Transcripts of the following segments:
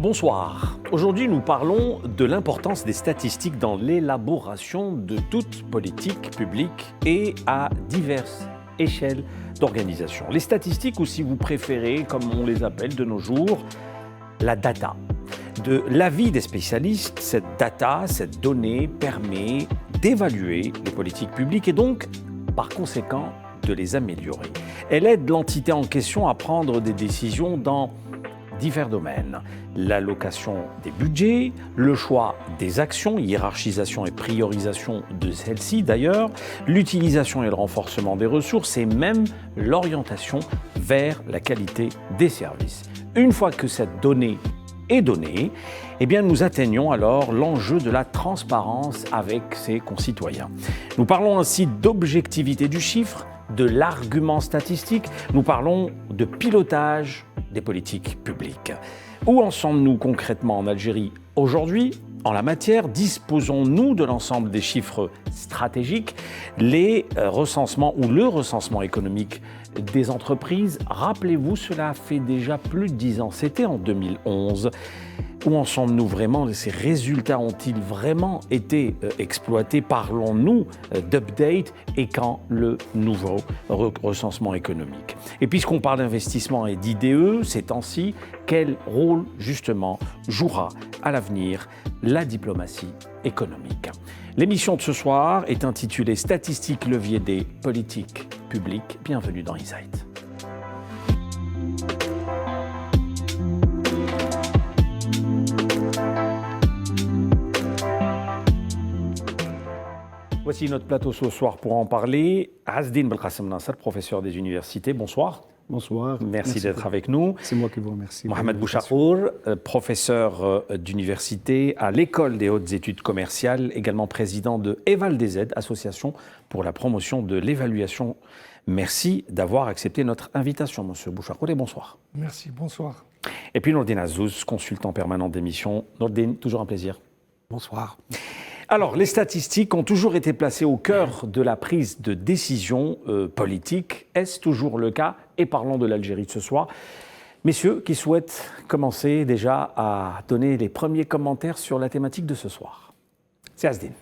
Bonsoir. Aujourd'hui, nous parlons de l'importance des statistiques dans l'élaboration de toute politique publique et à diverses échelles d'organisation. Les statistiques, ou si vous préférez, comme on les appelle de nos jours, la data. De l'avis des spécialistes, cette data, cette donnée permet d'évaluer les politiques publiques et donc, par conséquent, de les améliorer. Elle aide l'entité en question à prendre des décisions dans divers domaines. L'allocation des budgets, le choix des actions, hiérarchisation et priorisation de celles-ci d'ailleurs, l'utilisation et le renforcement des ressources et même l'orientation vers la qualité des services. Une fois que cette donnée est donnée, eh bien nous atteignons alors l'enjeu de la transparence avec ses concitoyens. Nous parlons ainsi d'objectivité du chiffre, de l'argument statistique, nous parlons de pilotage des politiques publiques. Où en sommes-nous concrètement en Algérie aujourd'hui? En la matière, disposons-nous de l'ensemble des chiffres stratégiques, les recensements ou le recensement économique des entreprises? Rappelez-vous, cela fait déjà plus de 10 ans, c'était en 2011. Où en sommes-nous vraiment? Ces résultats ont-ils vraiment été exploités? Parlons-nous d'update et quand le nouveau recensement économique? Et puisqu'on parle d'investissement et d'IDE ces temps-ci, quel rôle justement jouera à l'avenir la diplomatie économique? L'émission de ce soir est intitulée Statistiques levier des politiques publiques. Bienvenue dans Insight. Voici notre plateau ce soir pour en parler. Azdine Belkacem Nasser, professeur des universités. Bonsoir. Bonsoir. Merci d'être avec nous. C'est moi qui vous remercie. Mohamed Bouchakour, professeur d'université à l'École des hautes études commerciales, également président de Eval DZ, association pour la promotion de l'évaluation. Merci d'avoir accepté notre invitation, monsieur Bouchakour, et bonsoir. Merci, bonsoir. Et puis Nourdine Azouz, consultant permanent d'émission. Nourdine, toujours un plaisir. Bonsoir. Alors, les statistiques ont toujours été placées au cœur de la prise de décision politique. Est-ce toujours le cas? Et parlons de l'Algérie de ce soir. Messieurs, qui souhaitent commencer déjà à donner les premiers commentaires sur la thématique de ce soir? C'est Azdine.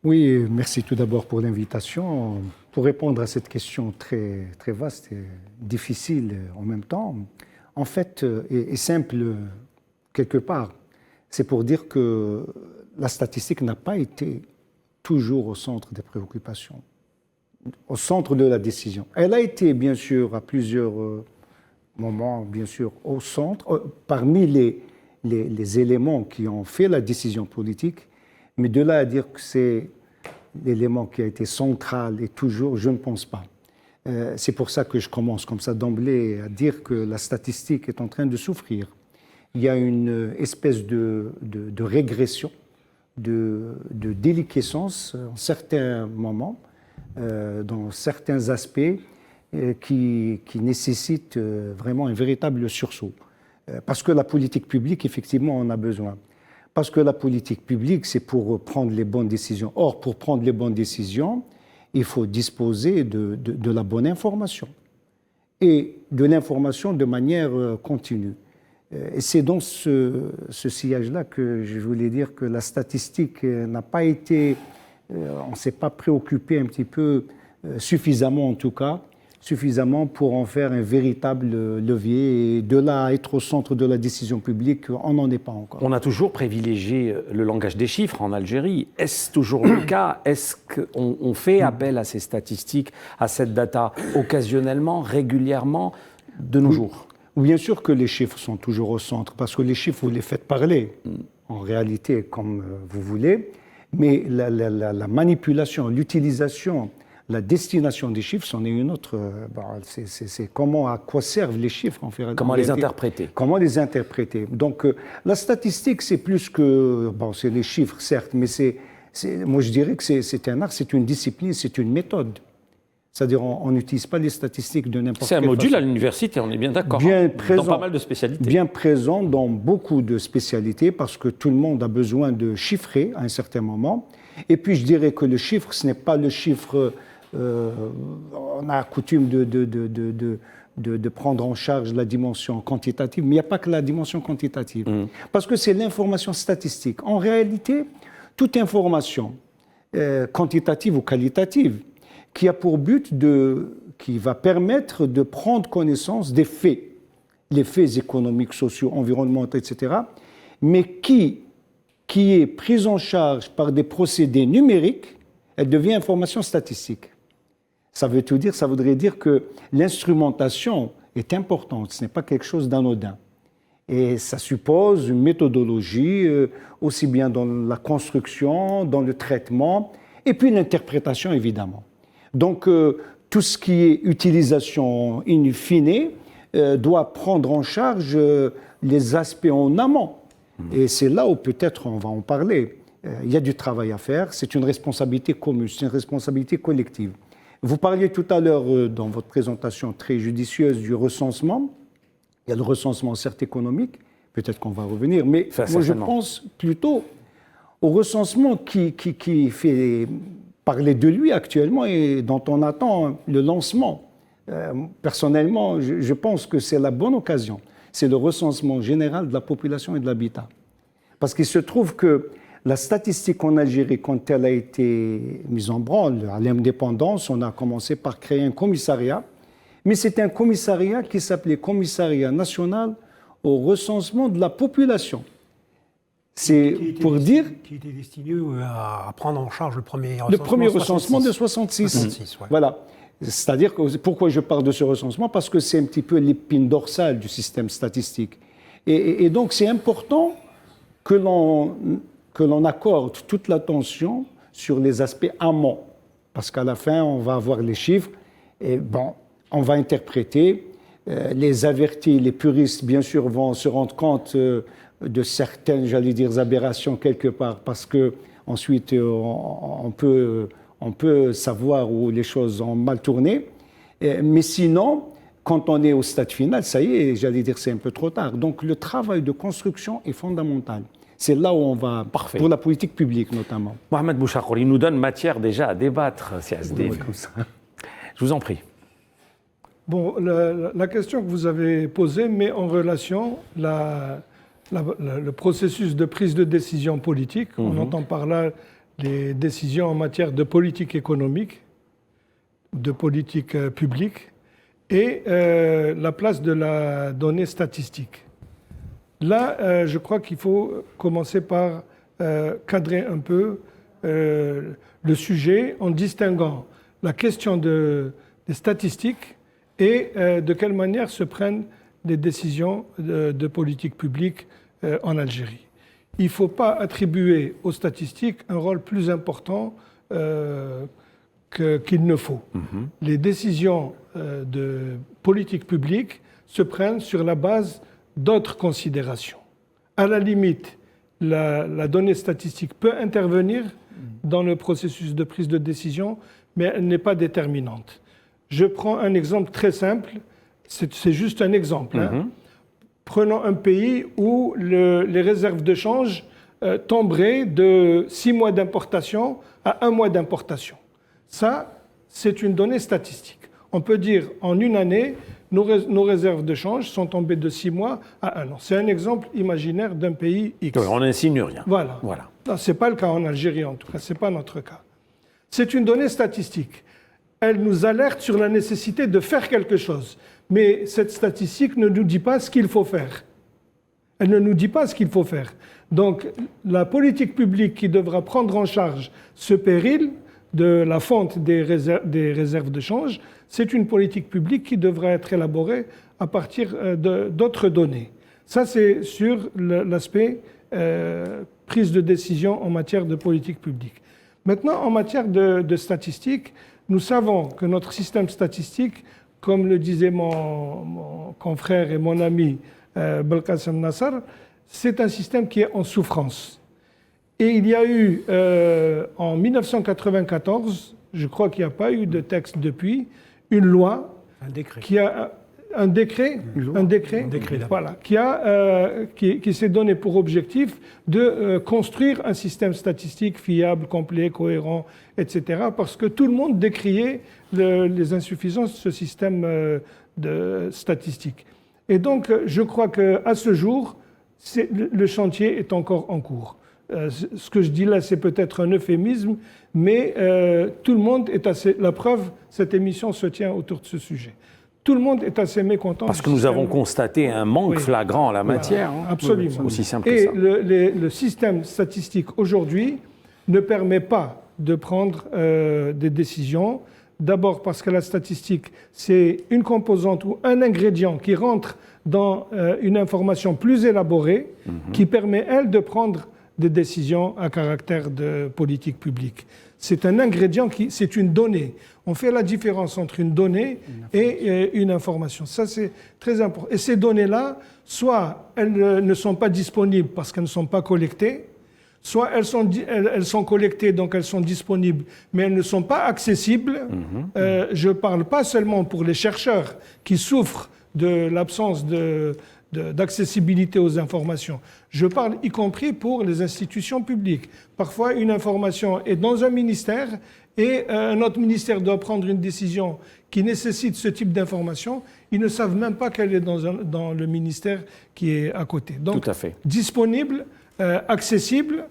Oui, merci tout d'abord pour l'invitation. Pour répondre à cette question très, très vaste et difficile en même temps, en fait, et simple quelque part, c'est pour dire que la statistique n'a pas été toujours au centre des préoccupations, au centre de la décision. Elle a été, bien sûr, à plusieurs moments, bien sûr, au centre, parmi les éléments qui ont fait la décision politique, mais de là à dire que c'est l'élément qui a été central et toujours, je ne pense pas. C'est pour ça que je commence comme ça d'emblée à dire que la statistique est en train de souffrir. Il y a une espèce de régression, de déliquescence en certains moments, dans certains aspects qui nécessitent vraiment un véritable sursaut. Parce que la politique publique, effectivement, en a besoin. Parce que la politique publique, c'est pour prendre les bonnes décisions. Or, pour prendre les bonnes décisions, il faut disposer de la bonne information. Et de l'information de manière continue. Et c'est dans ce sillage-là que je voulais dire que la statistique n'a pas été, on ne s'est pas préoccupé un petit peu suffisamment en tout cas, suffisamment pour en faire un véritable levier et de là à être au centre de la décision publique, on n'en est pas encore. On a toujours privilégié le langage des chiffres en Algérie. Est-ce toujours le cas? Est-ce qu'on fait appel à ces statistiques, à cette data occasionnellement, régulièrement, de nos jours? Bien sûr que les chiffres sont toujours au centre, parce que les chiffres, vous les faites parler, en réalité, comme vous voulez, mais la manipulation, l'utilisation, la destination des chiffres, c'en est une autre. C'est comment, à quoi servent les chiffres, en fait. Comment les interpréter? Comment les interpréter. Donc, la statistique, c'est plus que... Bon, c'est les chiffres, certes, mais moi je dirais que c'est un art, c'est une discipline, c'est une méthode. C'est-à-dire on n'utilise pas les statistiques de n'importe quelle façon. C'est un module façon. à l'université, on est bien d'accord. Bien présent, dans pas mal de spécialités. Bien présent dans beaucoup de spécialités parce que tout le monde a besoin de chiffrer à un certain moment. Et puis je dirais que le chiffre, ce n'est pas le chiffre, on a coutume de prendre en charge la dimension quantitative, mais il n'y a pas que la dimension quantitative. Parce que c'est l'information statistique. En réalité, toute information, quantitative ou qualitative, qui a pour but qui va permettre de prendre connaissance des faits, les faits économiques, sociaux, environnementaux, etc., mais qui est prise en charge par des procédés numériques, elle devient information statistique. Ça veut tout dire, ça voudrait dire que l'instrumentation est importante, ce n'est pas quelque chose d'anodin. Et ça suppose une méthodologie, aussi bien dans la construction, dans le traitement, et puis l'interprétation, évidemment. Donc, tout ce qui est utilisation in fine doit prendre en charge les aspects en amont. Et c'est là où peut-être on va en parler. Il y a du travail à faire, c'est une responsabilité commune, c'est une responsabilité collective. Vous parliez tout à l'heure, dans votre présentation très judicieuse, du recensement. Il y a le recensement, certes économique, peut-être qu'on va revenir, mais moi je pense plutôt au recensement qui fait parler de lui actuellement et dont on attend le lancement. Personnellement, je pense que c'est la bonne occasion. C'est le recensement général de la population et de l'habitat. Parce qu'il se trouve que la statistique en Algérie, quand elle a été mise en branle à l'indépendance, on a commencé par créer un commissariat, mais c'était un commissariat qui s'appelait Commissariat national au recensement de la population. C'est pour dire... Qui était destiné à prendre en charge le premier recensement. Le premier recensement de 66. Ouais. Voilà. C'est-à-dire que pourquoi je parle de ce recensement? Parce que c'est un petit peu l'épine dorsale du système statistique. Et donc c'est important que l'on accorde toute l'attention sur les aspects amont. Parce qu'à la fin, on va avoir les chiffres et bon, on va interpréter. Les avertis, les puristes, bien sûr, vont se rendre compte de certaines, j'allais dire, aberrations quelque part, parce que ensuite on peut savoir où les choses ont mal tourné. Mais sinon, quand on est au stade final, ça y est, j'allais dire, c'est un peu trop tard. Donc le travail de construction est fondamental. C'est là où on va, Parfait. Pour la politique publique notamment. Mohamed Bouchakhouri, il nous donne matière déjà à débattre, CSD. Je vous en prie. Bon, la question que vous avez posée met en relation le processus de prise de décision politique. On entend par là les décisions en matière de politique économique, de politique publique, et la place de la donnée statistique. Là, je crois qu'il faut commencer par cadrer un peu le sujet en distinguant la question des statistiques et de quelle manière se prennent les décisions de politique publique en Algérie. Il ne faut pas attribuer aux statistiques un rôle plus important qu'il ne faut. Les décisions de politique publique se prennent sur la base d'autres considérations. À la limite, la donnée statistique peut intervenir dans le processus de prise de décision, mais elle n'est pas déterminante. Je prends un exemple très simple, c'est juste un exemple. Prenons un pays où les réserves de change tomberaient de 6 mois d'importation à 1 mois d'importation. Ça, c'est une donnée statistique. On peut dire en une année, nos réserves de change sont tombées de 6 mois à 1 an. C'est un exemple imaginaire d'un pays X. On n'insinue rien. Voilà. Ce n'est pas le cas en Algérie, en tout cas. Ce n'est pas notre cas. C'est une donnée statistique. Elle nous alerte sur la nécessité de faire quelque chose. Mais cette statistique ne nous dit pas ce qu'il faut faire. Elle ne nous dit pas ce qu'il faut faire. Donc, la politique publique qui devra prendre en charge ce péril de la fonte des réserves de change, c'est une politique publique qui devra être élaborée à partir d'autres données. Ça, c'est sur l'aspect prise de décision en matière de politique publique. Maintenant, en matière de statistiques, nous savons que notre système statistique, comme le disait mon confrère et mon ami Belkacem Nassar, c'est un système qui est en souffrance. Et il y a eu, en 1994, je crois qu'il n'y a pas eu de texte depuis, une loi Un décret. qui a un décret, voilà, qui s'est donné pour objectif de construire un système statistique fiable, complet, cohérent, etc. Parce que tout le monde décriait les insuffisances de ce système de statistique. Et donc, je crois qu'à ce jour, le chantier est encore en cours. Ce que je dis là, c'est peut-être un euphémisme, mais tout le monde est assez... La preuve, cette émission se tient autour de ce sujet. Tout le monde est assez mécontent. Parce que nous avons constaté un manque flagrant en la matière. Voilà, absolument. Aussi simple que Et ça. le système statistique aujourd'hui ne permet pas de prendre des décisions. D'abord parce que la statistique, c'est une composante ou un ingrédient qui rentre dans une information plus élaborée, qui permet, elle, de prendre des décisions à caractère de politique publique. C'est un ingrédient, c'est une donnée. On fait la différence entre une donnée et une information. Ça, c'est très important. Et ces données-là, soit elles ne sont pas disponibles parce qu'elles ne sont pas collectées, soit elles sont collectées, donc elles sont disponibles, mais elles ne sont pas accessibles. Je ne parle pas seulement pour les chercheurs qui souffrent de l'absence d'accessibilité aux informations. Je parle y compris pour les institutions publiques. Parfois, une information est dans un ministère et un autre ministère doit prendre une décision qui nécessite ce type d'information. Ils ne savent même pas qu'elle est dans le ministère qui est à côté. Donc, tout à fait. Disponible, accessible.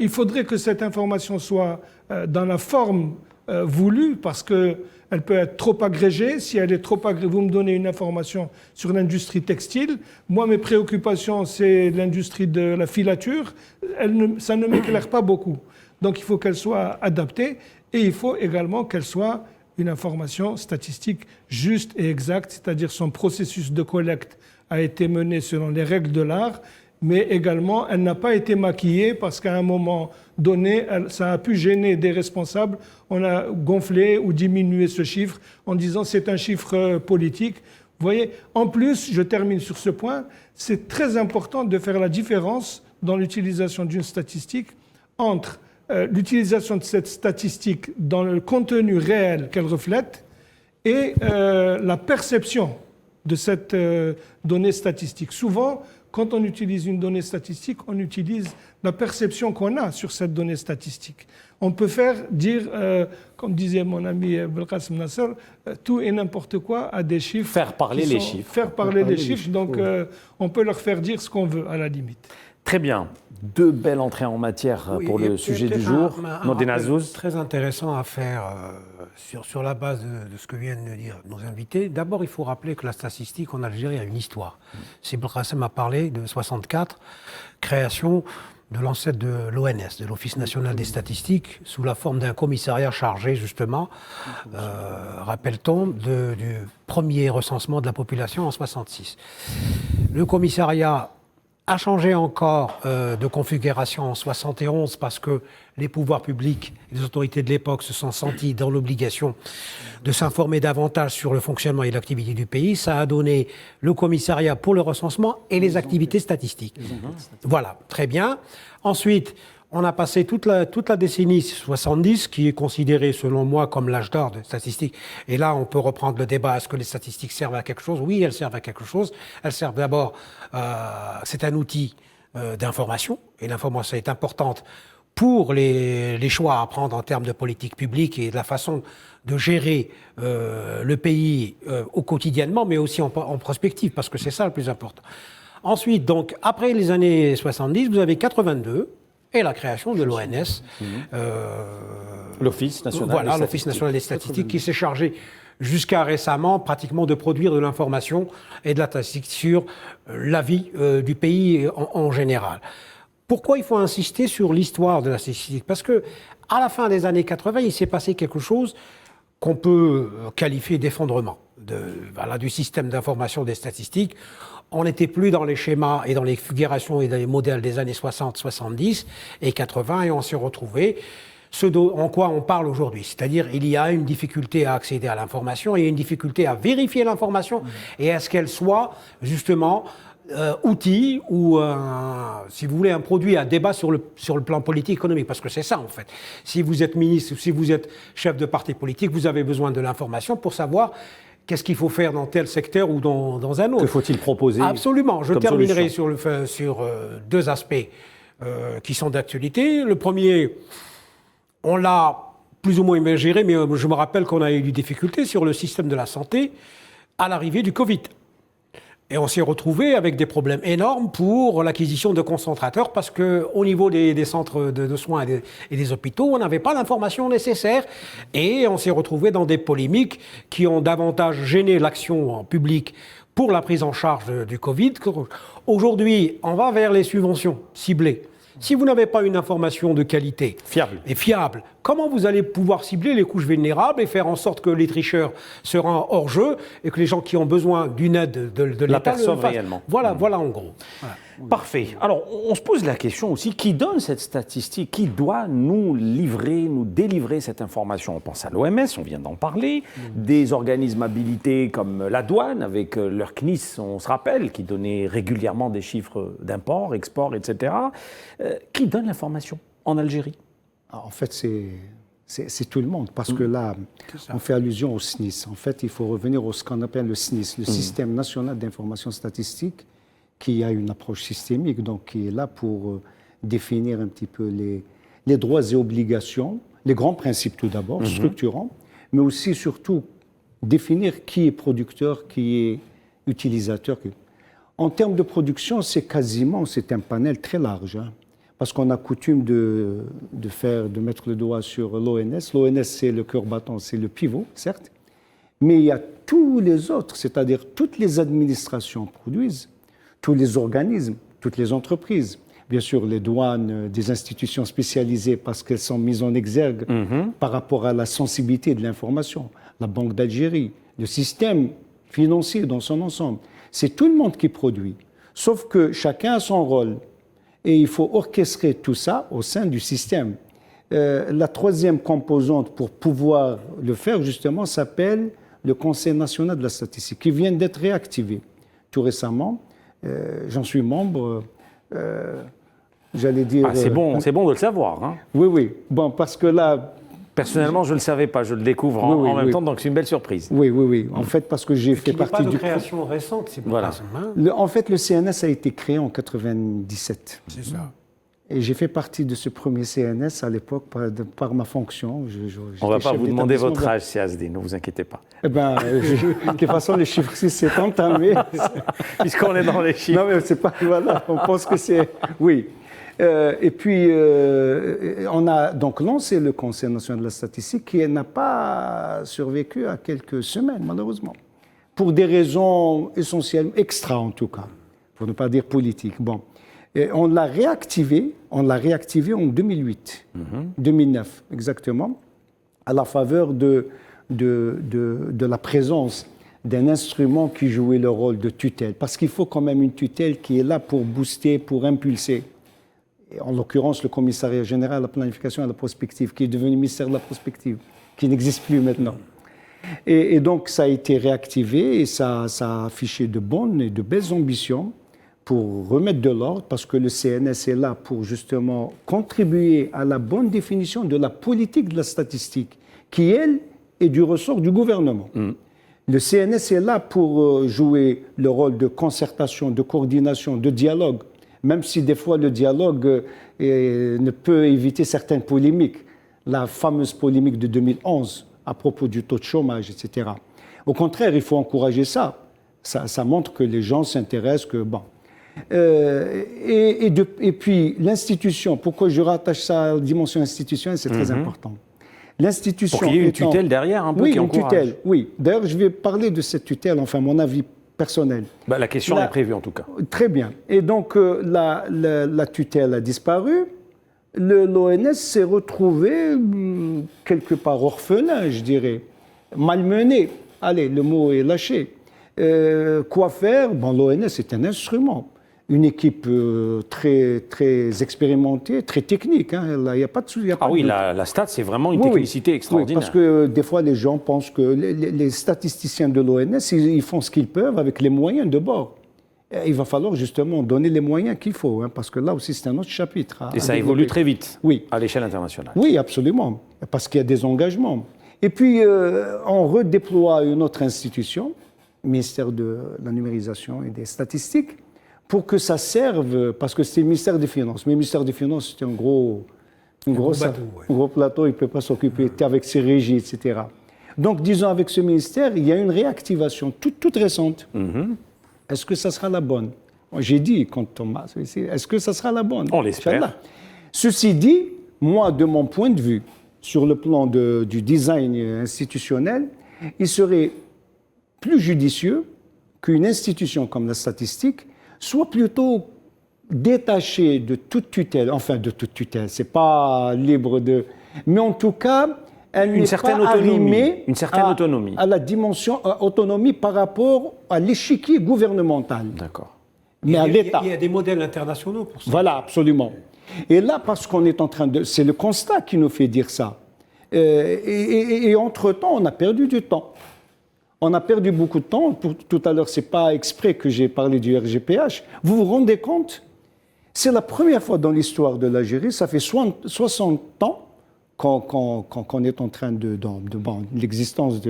Il faudrait que cette information soit dans la forme voulue, parce qu'elle peut être trop agrégée. Si elle est trop agrégée, vous me donnez une information sur l'industrie textile. Moi, mes préoccupations, c'est l'industrie de la filature. Ça ne m'éclaire pas beaucoup. Donc, il faut qu'elle soit adaptée et il faut également qu'elle soit une information statistique juste et exacte, c'est-à-dire son processus de collecte a été mené selon les règles de l'art, mais également, elle n'a pas été maquillée parce qu'à un moment donné, ça a pu gêner des responsables. On a gonflé ou diminué ce chiffre en disant c'est un chiffre politique. Vous voyez, en plus, je termine sur ce point, c'est très important de faire la différence dans l'utilisation d'une statistique entre l'utilisation de cette statistique dans le contenu réel qu'elle reflète et la perception de cette donnée statistique. Souvent, quand on utilise une donnée statistique, on utilise la perception qu'on a sur cette donnée statistique. On peut dire, comme disait mon ami Belkacem Nasser, tout et n'importe quoi à des chiffres. Faire parler les chiffres. Faire parler les chiffres, donc on peut leur faire dire ce qu'on veut, à la limite. Très bien. Deux belles entrées en matière pour le sujet du jour. Nodenazouz. Très intéressant à faire sur la base de ce que viennent de dire nos invités. D'abord, il faut rappeler que la statistique en Algérie a une histoire. Si Belkacem a parlé de 64, création de l'ancêtre de l'ONS, de l'Office national des statistiques, sous la forme d'un commissariat chargé, justement, rappelle-t-on, du premier recensement de la population en 66. Le commissariat a changé encore de configuration en 71 parce que les pouvoirs publics et les autorités de l'époque se sont sentis dans l'obligation de s'informer davantage sur le fonctionnement et l'activité du pays. Ça a donné le commissariat pour le recensement et les activités statistiques. Voilà, très bien. Ensuite, on a passé toute la décennie 70, qui est considérée, selon moi, comme l'âge d'or de statistiques. Et là, on peut reprendre le débat. Est-ce que les statistiques servent à quelque chose? Oui, elles servent à quelque chose. Elles servent d'abord... c'est un outil d'information. Et l'information est importante pour les choix à prendre en termes de politique publique et de la façon de gérer le pays au quotidiennement, mais aussi en prospective, parce que c'est ça le plus important. Ensuite, donc, après les années 70, vous avez 82... et la création de l'ONS. L'Office national des statistiques. L'Office national des statistiques qui s'est chargé jusqu'à récemment pratiquement de produire de l'information et de la statistique sur la vie du pays en général. Pourquoi il faut insister sur l'histoire de la statistique? Parce que à la fin des années 80, il s'est passé quelque chose qu'on peut qualifier d'effondrement du système d'information des statistiques. On n'était plus dans les schémas et dans les figurations et dans les modèles des années 60, 70 et 80 et on s'est retrouvé en quoi on parle aujourd'hui. C'est-à-dire il y a une difficulté à accéder à l'information et une difficulté à vérifier l'information et à ce qu'elle soit justement outil ou, si vous voulez, un produit à débat sur le plan politique économique, parce que c'est ça en fait. Si vous êtes ministre, si vous êtes chef de parti politique, vous avez besoin de l'information pour savoir qu'est-ce qu'il faut faire dans tel secteur ou dans un autre. Que faut-il proposer? Absolument. Je terminerai solution sur deux aspects qui sont d'actualité. Le premier, on l'a plus ou moins bien géré, mais je me rappelle qu'on a eu des difficultés sur le système de la santé à l'arrivée du Covid. Et on s'est retrouvé avec des problèmes énormes pour l'acquisition de concentrateurs parce qu'au niveau des centres de soins et des hôpitaux, on n'avait pas l'information nécessaire. Et on s'est retrouvé dans des polémiques qui ont davantage gêné l'action publique pour la prise en charge du Covid. Aujourd'hui, on va vers les subventions ciblées. Si vous n'avez pas une information de qualité et fiable, comment vous allez pouvoir cibler les couches vulnérables et faire en sorte que les tricheurs seront hors jeu et que les gens qui ont besoin d'une aide de l'État la perçoivent réellement. Voilà en gros. Voilà. Parfait. Alors, on se pose la question aussi, qui donne cette statistique? Qui doit nous délivrer cette information? On pense à l'OMS, on vient d'en parler, des organismes habilités comme la douane, avec leur CNIS, on se rappelle, qui donnait régulièrement des chiffres d'import, export, etc. Qui donne l'information en Algérie? En fait, c'est tout le monde, parce que là, on fait allusion au SNIS. En fait, il faut revenir à ce qu'on appelle le SNIS, le Système national d'information statistique, qui a une approche systémique, donc qui est là pour définir un petit peu les droits et obligations, les grands principes tout d'abord, structurants, mais aussi surtout définir qui est producteur, qui est utilisateur. En termes de production, c'est un panel très large, hein, parce qu'on a coutume de mettre le doigt sur l'ONS. L'ONS, c'est le cœur battant, c'est le pivot, certes, mais il y a tous les autres, c'est-à-dire toutes les administrations produisent, tous les organismes, toutes les entreprises, bien sûr les douanes, des institutions spécialisées parce qu'elles sont mises en exergue par rapport à la sensibilité de l'information, la Banque d'Algérie, le système financier dans son ensemble. C'est tout le monde qui produit, sauf que chacun a son rôle et il faut orchestrer tout ça au sein du système. La troisième composante pour pouvoir le faire justement s'appelle le Conseil national de la statistique qui vient d'être réactivé tout récemment. J'en suis membre, j'allais dire... c'est bon de le savoir. Hein. Oui. Bon, parce que là... Personnellement, je ne le savais pas, je le découvre en même temps, donc c'est une belle surprise. Oui. En fait, parce que j'ai fait partie du... Il n'y a pas de création récente, c'est voilà. En fait, le CNS a été créé en 1997. C'est ça. Et j'ai fait partie de ce premier CNS à l'époque par ma fonction. On ne va pas vous demander votre âge, Siazdi, ne vous inquiétez pas. Eh bien, de toute façon, les chiffres 6, c'est entamé. Puisqu'on est dans les chiffres. Non, mais c'est pas... Voilà, on pense que c'est... Oui. Et puis, on a donc lancé le Conseil national de la statistique qui n'a pas survécu à quelques semaines, malheureusement. Pour des raisons essentiellement, extra en tout cas, pour ne pas dire politiques. Bon. Et on l'a réactivé en 2008, 2009 exactement, à la faveur de la présence d'un instrument qui jouait le rôle de tutelle. Parce qu'il faut quand même une tutelle qui est là pour booster, pour impulser. Et en l'occurrence, le commissariat général à la planification et à la prospective, qui est devenu ministère de la prospective, qui n'existe plus maintenant. Et donc, ça a été réactivé et ça a affiché de bonnes et de belles ambitions pour remettre de l'ordre, parce que le CNS est là pour justement contribuer à la bonne définition de la politique de la statistique, qui, elle, est du ressort du gouvernement. Le CNS est là pour jouer le rôle de concertation, de coordination, de dialogue, même si des fois le dialogue ne peut éviter certaines polémiques. La fameuse polémique de 2011 à propos du taux de chômage, etc. Au contraire, il faut encourager ça. Ça montre que les gens s'intéressent, que bon... Et puis l'institution, pourquoi je rattache ça à la dimension institutionnelle, c'est très important. L'institution pour qu'il y ait une tutelle derrière, un peu, qui encourage. Oui, une tutelle, oui. D'ailleurs, je vais parler de cette tutelle, enfin mon avis personnel. La question est prévue en tout cas. Très bien. Et donc la tutelle a disparu. L'ONS s'est retrouvé quelque part orphelin, je dirais, malmené. Allez, le mot est lâché. Quoi faire? Bon, l'ONS est un instrument. Une équipe très, très expérimentée, très technique. Hein. Il n'y a pas de souci. La stat, c'est vraiment une technicité extraordinaire. Oui, parce que des fois, les gens pensent que les statisticiens de l'ONS, ils font ce qu'ils peuvent avec les moyens de bord. il va falloir justement donner les moyens qu'il faut, hein, parce que là aussi c'est un autre chapitre. Et ça évolue très vite à l'échelle internationale. Oui, absolument, parce qu'il y a des engagements. Et puis, on redéploie une autre institution, le ministère de la numérisation et des statistiques, pour que ça serve, parce que c'est le ministère des Finances. Mais le ministère des Finances, c'est un gros plateau, il ne peut pas s'occuper avec ses régies, etc. Donc, disons, avec ce ministère, il y a une réactivation toute récente. Est-ce que ça sera la bonne? J'ai dit, quand Thomas, est-ce que ça sera la bonne? On l'espère. Ceci dit, moi, de mon point de vue, sur le plan du design institutionnel, il serait plus judicieux qu'une institution comme la statistique soit plutôt détachée de toute tutelle, enfin de toute tutelle, c'est pas libre de... Mais en tout cas, elle n'est pas arrimée à la dimension autonomie par rapport à l'échiquier gouvernemental. D'accord. Mais à l'État. Il y a des modèles internationaux pour ça. Voilà, absolument. Et là, parce qu'on est en train de... C'est le constat qui nous fait dire ça. Et entre-temps, on a perdu du temps. On a perdu beaucoup de temps. Tout à l'heure, ce n'est pas exprès que j'ai parlé du RGPH. Vous vous rendez compte? C'est la première fois dans l'histoire de l'Algérie, ça fait 60 ans qu'on est en train de l'existence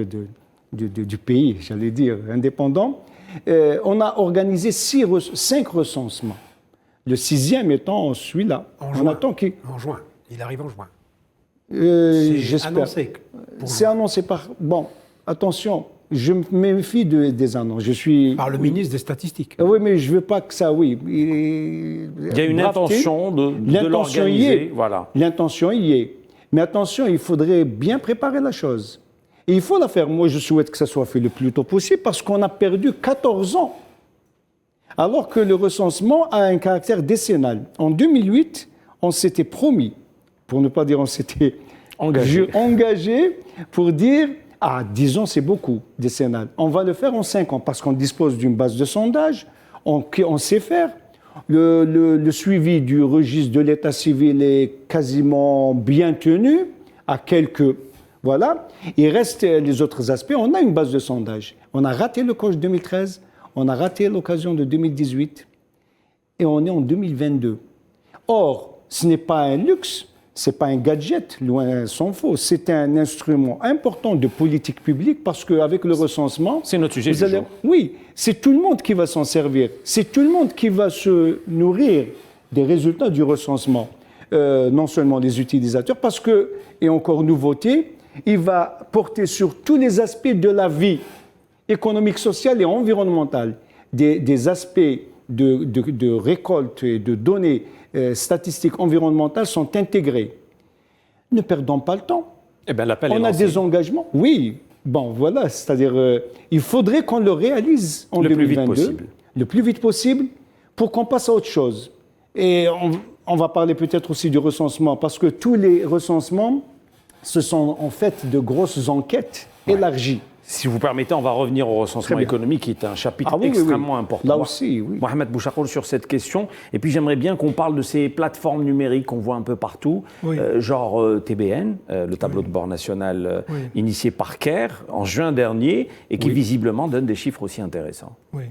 du pays, j'allais dire, indépendant. On a organisé 5 recensements. Le 6e étant celui-là. En juin. Il arrive en juin. J'espère. Annoncé. C'est annoncé par... Bon, attention, je me méfie des annonces. Par le ministre des Statistiques. Oui, mais je ne veux pas que ça, oui. Il y a une intention de l'organiser. Voilà. L'intention y est. Mais attention, il faudrait bien préparer la chose. Et il faut la faire. Moi, je souhaite que ça soit fait le plus tôt possible parce qu'on a perdu 14 ans. Alors que le recensement a un caractère décennal. En 2008, on s'était promis, pour ne pas dire on s'était engagé pour dire, 10 ans c'est beaucoup, décennal. On va le faire en 5 ans parce qu'on dispose d'une base de sondage, on sait faire. Le suivi du registre de l'état civil est quasiment bien tenu, à quelques... Voilà. Il reste les autres aspects. On a une base de sondage. On a raté le coche 2013, on a raté l'occasion de 2018 et on est en 2022. Or, ce n'est pas un luxe, ce n'est pas un gadget, loin s'en faut. C'est un instrument important de politique publique parce qu'avec le recensement... C'est notre sujet du jour. Oui, c'est tout le monde qui va s'en servir. C'est tout le monde qui va se nourrir des résultats du recensement. Non seulement les utilisateurs, parce que, et encore nouveauté, il va porter sur tous les aspects de la vie économique, sociale et environnementale, des aspects de récolte et de données statistiques environnementales sont intégrés. Ne perdons pas le temps. Eh bien, l'appel est lancé. On a des engagements. Oui, bon, voilà, c'est-à-dire il faudrait qu'on le réalise en 2022, le plus vite possible, pour qu'on passe à autre chose. Et on va parler peut-être aussi du recensement, parce que tous les recensements, ce sont en fait de grosses enquêtes élargies. Si vous permettez, on va revenir au recensement économique, qui est un chapitre extrêmement important. Là aussi, oui. Mohamed Bouchakoul sur cette question. Et puis j'aimerais bien qu'on parle de ces plateformes numériques qu'on voit un peu partout, genre TBN, le tableau de bord national initié par CARE en juin dernier, et qui visiblement donne des chiffres aussi intéressants. Oui.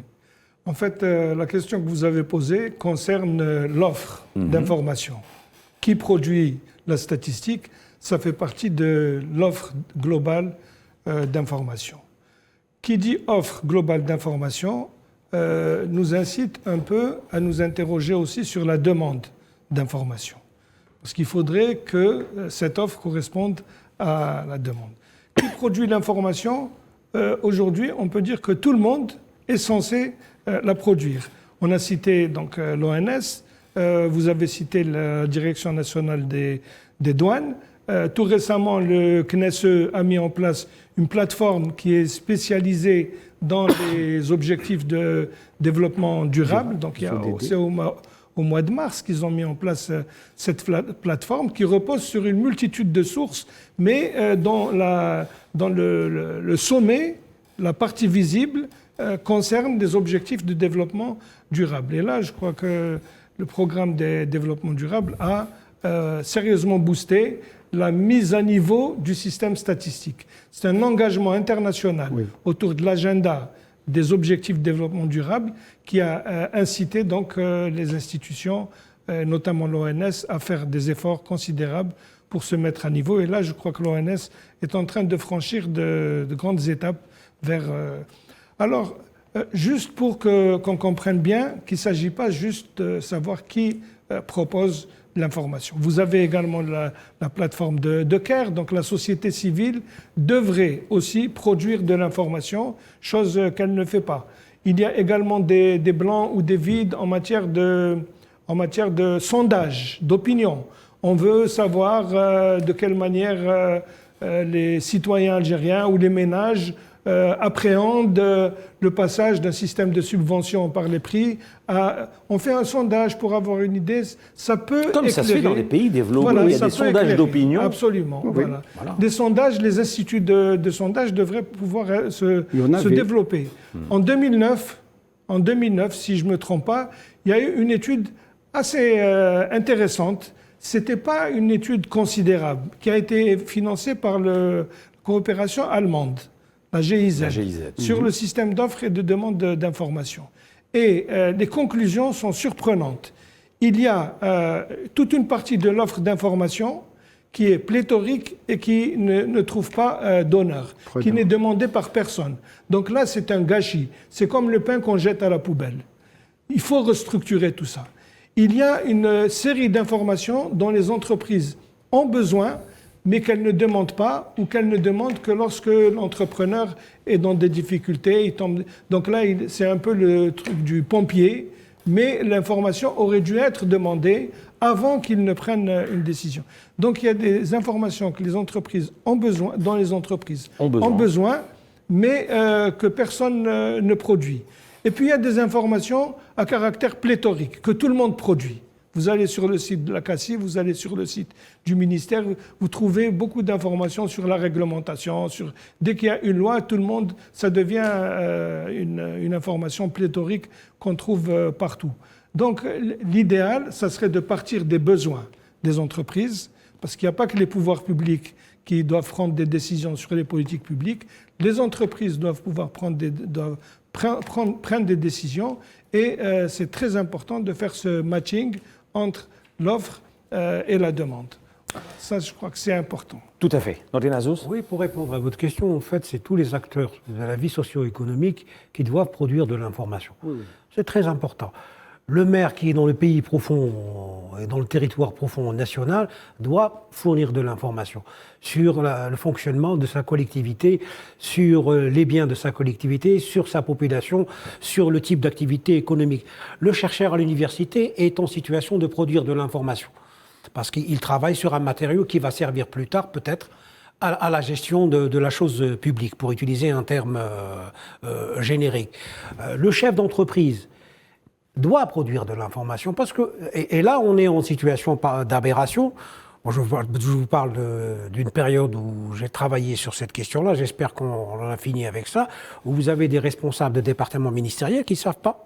En fait, la question que vous avez posée concerne l'offre d'information. Qui produit la statistique? Ça fait partie de l'offre globale d'information. Qui dit offre globale d'information nous incite un peu à nous interroger aussi sur la demande d'information. Parce qu'il faudrait que cette offre corresponde à la demande. Qui produit l'information? Aujourd'hui, on peut dire que tout le monde est censé la produire. On a cité donc l'ONS, vous avez cité la Direction nationale des douanes. Tout récemment, le CNESE a mis en place une plateforme qui est spécialisée dans les objectifs de développement durable. Donc, c'est au mois de mars qu'ils ont mis en place cette plateforme qui repose sur une multitude de sources, mais dans le sommet, la partie visible concerne des objectifs de développement durable. Et là, je crois que le programme de développement durable a sérieusement boosté la mise à niveau du système statistique. C'est un engagement international autour de l'agenda des objectifs de développement durable qui a incité donc les institutions, notamment l'ONS, à faire des efforts considérables pour se mettre à niveau. Et là, je crois que l'ONS est en train de franchir de grandes étapes vers... Alors, juste pour qu'on comprenne bien qu'il ne s'agit pas juste de savoir qui propose l'information. Vous avez également la plateforme de CARE, donc la société civile devrait aussi produire de l'information, chose qu'elle ne fait pas. Il y a également des blancs ou des vides en matière de sondage, d'opinion. On veut savoir de quelle manière les citoyens algériens ou les ménages appréhendent le passage d'un système de subvention par les prix on fait un sondage pour avoir une idée, ça peut Comme éclairer. Ça se fait dans les pays développés, il y a des sondages d'opinion. Absolument, Oui, voilà. voilà. Des sondages, les instituts de sondage devraient pouvoir se développer. En 2009, si je ne me trompe pas, il y a eu une étude assez intéressante. Ce n'était pas une étude considérable, qui a été financée par la coopération allemande, la GIZ, sur le système d'offres et de demande d'information. Et les conclusions sont surprenantes. Il y a toute une partie de l'offre d'information qui est pléthorique et qui ne trouve pas d'honneur, qui n'est demandée par personne. Donc là, c'est un gâchis. C'est comme le pain qu'on jette à la poubelle. Il faut restructurer tout ça. Il y a une série d'informations dont les entreprises ont besoin, mais qu'elles ne demandent pas ou qu'elles ne demandent que lorsque l'entrepreneur est dans des difficultés. Il tombe... Donc là, c'est un peu le truc du pompier, mais l'information aurait dû être demandée avant qu'ils ne prennent une décision. Donc il y a des informations que les entreprises ont besoin, dont les entreprises ont besoin, mais que personne ne produit. Et puis il y a des informations à caractère pléthorique, que tout le monde produit. Vous allez sur le site de la CACI, vous allez sur le site du ministère, vous trouvez beaucoup d'informations sur la réglementation. Dès qu'il y a une loi, tout le monde, ça devient une information pléthorique qu'on trouve partout. Donc l'idéal, ça serait de partir des besoins des entreprises, parce qu'il n'y a pas que les pouvoirs publics qui doivent prendre des décisions sur les politiques publiques. Les entreprises doivent pouvoir prendre des décisions et c'est très important de faire ce matching entre l'offre et la demande. Ça, je crois que c'est important. Tout à fait. Nordin Azouz ? Oui, pour répondre à votre question, en fait, c'est tous les acteurs de la vie socio-économique qui doivent produire de l'information. Oui. C'est très important. Le maire qui est dans le pays profond et dans le territoire profond national doit fournir de l'information sur le fonctionnement de sa collectivité, sur les biens de sa collectivité, sur sa population, sur le type d'activité économique. Le chercheur à l'université est en situation de produire de l'information parce qu'il travaille sur un matériau qui va servir plus tard peut-être à la gestion de la chose publique, pour utiliser un terme générique. Le chef d'entreprise doit produire de l'information parce que, et là on est en situation d'aberration. Bon, je vous parle d'une période où j'ai travaillé sur cette question-là, j'espère qu'on en a fini avec ça, où vous avez des responsables de départements ministériels qui ne savent pas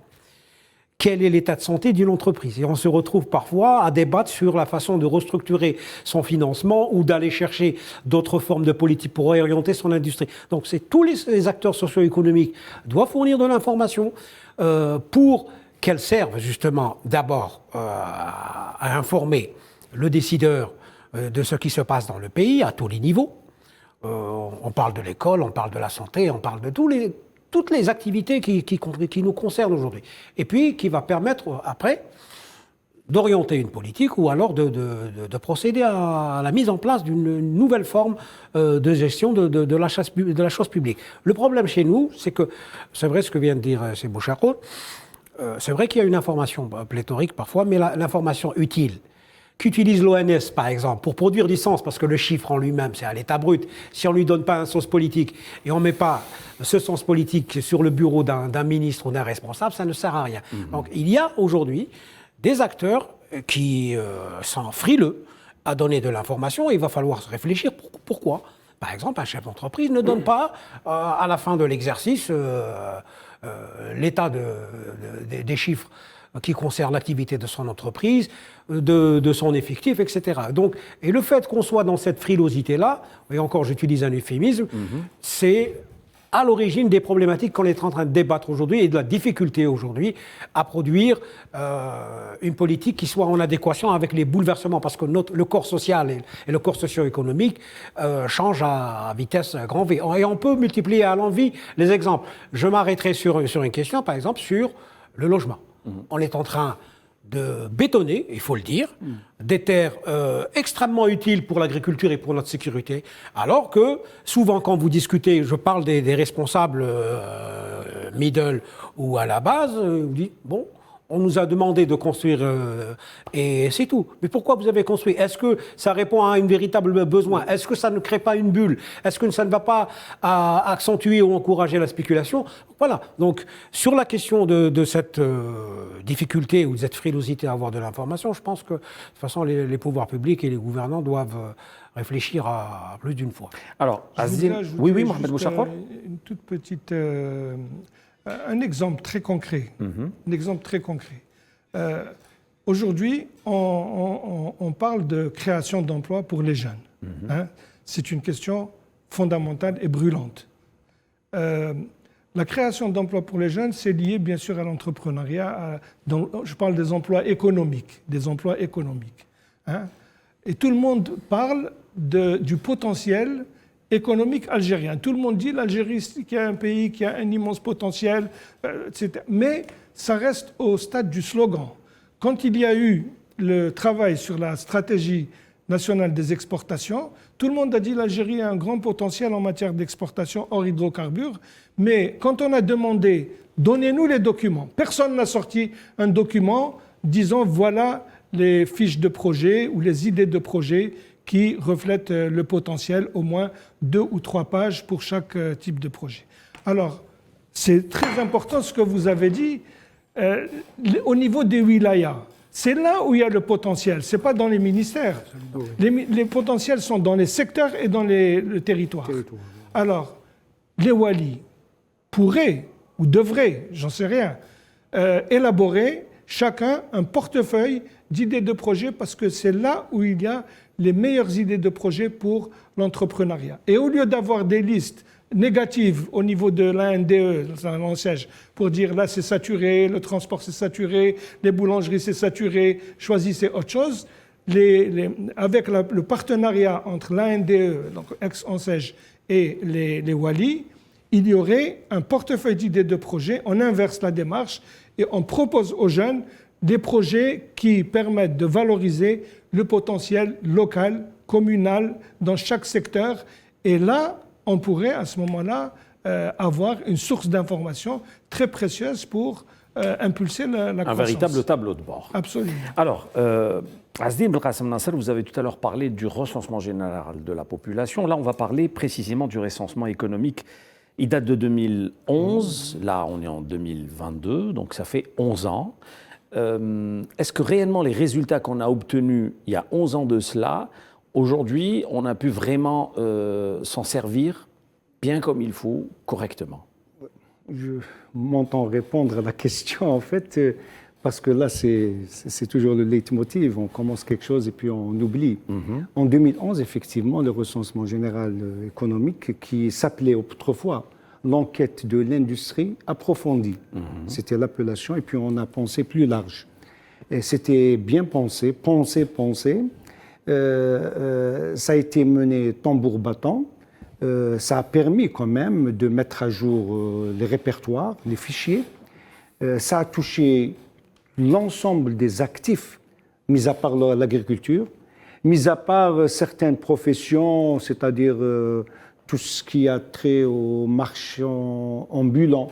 quel est l'état de santé d'une entreprise. Et on se retrouve parfois à débattre sur la façon de restructurer son financement ou d'aller chercher d'autres formes de politique pour orienter son industrie. Donc tous les acteurs socio-économiques doivent fournir de l'information pour qu'elle serve justement d'abord à informer le décideur de ce qui se passe dans le pays à tous les niveaux. On parle de l'école, on parle de la santé, on parle de toutes les activités qui nous concernent aujourd'hui. Et puis qui va permettre après d'orienter une politique ou alors de procéder à la mise en place d'une nouvelle forme de gestion de la chose publique. Le problème chez nous, c'est que, c'est vrai ce que vient de dire c'est Boucharo, c'est vrai qu'il y a une information pléthorique parfois, mais l'information utile qu'utilise l'ONS, par exemple, pour produire du sens, parce que le chiffre en lui-même, c'est à l'état brut. Si on ne lui donne pas un sens politique et on ne met pas ce sens politique sur le bureau d'un ministre ou d'un responsable, ça ne sert à rien. Donc il y a aujourd'hui des acteurs qui sont frileux à donner de l'information et il va falloir se réfléchir pourquoi. Par exemple, un chef d'entreprise ne donne pas, à la fin de l'exercice, l'état des chiffres qui concernent l'activité de son entreprise, de son effectif, etc. Donc, et le fait qu'on soit dans cette frilosité-là, et encore j'utilise un euphémisme, c'est à l'origine des problématiques qu'on est en train de débattre aujourd'hui et de la difficulté aujourd'hui à produire une politique qui soit en adéquation avec les bouleversements, parce que le corps social et le corps socio-économique changent à vitesse grand V. Et on peut multiplier à l'envi les exemples. Je m'arrêterai sur une question, par exemple, sur le logement. On est en train de bétonner, il faut le dire, des terres extrêmement utiles pour l'agriculture et pour notre sécurité, alors que souvent quand vous discutez, je parle des responsables middle ou à la base, vous dites, bon, on nous a demandé de construire et c'est tout. Mais pourquoi vous avez construit? Est-ce que ça répond à un véritable besoin? Est-ce que ça ne crée pas une bulle? Est-ce que ça ne va pas accentuer ou encourager la spéculation? Voilà. Donc, sur la question de cette difficulté ou de cette frilosité à avoir de l'information, je pense que de toute façon, les pouvoirs publics et les gouvernants doivent réfléchir à plus d'une fois. Alors, Azim, oui, Mohamed Bouchakor. Une toute petite... un exemple très concret. Un exemple très concret. Aujourd'hui, on parle de création d'emplois pour les jeunes. Hein. C'est une question fondamentale et brûlante. La création d'emplois pour les jeunes, c'est lié bien sûr à l'entrepreneuriat. Je parle des emplois économiques. Hein. Et tout le monde parle du potentiel économique algérien. Tout le monde dit l'Algérie, qui est un pays qui a un immense potentiel, etc. Mais ça reste au stade du slogan. Quand il y a eu le travail sur la stratégie nationale des exportations, tout le monde a dit l'Algérie a un grand potentiel en matière d'exportation hors hydrocarbures. Mais quand on a demandé, donnez-nous les documents, personne n'a sorti un document disant voilà les fiches de projet ou les idées de projet qui reflètent le potentiel, au moins 2 ou 3 pages pour chaque type de projet. Alors, c'est très important ce que vous avez dit. Au niveau des wilayas, c'est là où il y a le potentiel, ce n'est pas dans les ministères. Les potentiels sont dans les secteurs et dans le territoire. Alors, les walis pourraient, ou devraient, j'en sais rien, élaborer chacun un portefeuille d'idées de projets, parce que c'est là où il y a les meilleures idées de projets pour l'entrepreneuriat. Et au lieu d'avoir des listes négatives au niveau de l'ANDE, l'ANSEJ, pour dire là c'est saturé, le transport c'est saturé, les boulangeries c'est saturé, choisissez autre chose, avec le partenariat entre l'ANDE, donc ex-ANSEJ, et les walis, il y aurait un portefeuille d'idées de projets, on inverse la démarche et on propose aux jeunes des projets qui permettent de valoriser le potentiel local, communal, dans chaque secteur. Et là, on pourrait, à ce moment-là, avoir une source d'information très précieuse pour impulser la croissance. Un véritable tableau de bord. Absolument. Alors, Azim Belkacem Nasser, vous avez tout à l'heure parlé du recensement général de la population. Là, on va parler précisément du recensement économique. Il date de 2011. Là, on est en 2022, donc ça fait 11 ans. Est-ce que réellement les résultats qu'on a obtenus il y a 11 ans de cela, aujourd'hui, on a pu vraiment s'en servir bien comme il faut, correctement? Je m'entends répondre à la question, en fait, parce que là, c'est toujours le leitmotiv. On commence quelque chose et puis on oublie. En 2011, effectivement, le recensement général économique, qui s'appelait autrefois l'enquête de l'industrie approfondie. C'était l'appellation, et puis on a pensé plus large. Et c'était bien pensé. Ça a été mené tambour battant. Ça a permis quand même de mettre à jour les répertoires, les fichiers. Ça a touché l'ensemble des actifs, mis à part l'agriculture, mis à part certaines professions, c'est-à-dire tout ce qui a trait aux marchands ambulants.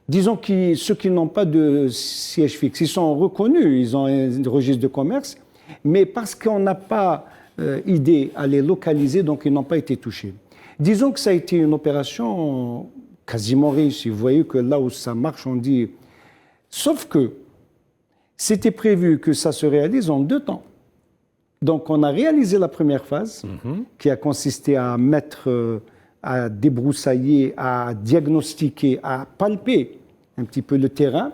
Disons que ceux qui n'ont pas de siège fixe, ils sont reconnus, ils ont un registre de commerce, mais parce qu'on n'a pas idée à les localiser, donc ils n'ont pas été touchés. Disons que ça a été une opération quasiment réussie. Vous voyez que là où ça marche, on dit... Sauf que c'était prévu que ça se réalise en 2 temps. Donc on a réalisé la première phase, qui a consisté à mettre... à débroussailler, à diagnostiquer, à palper un petit peu le terrain,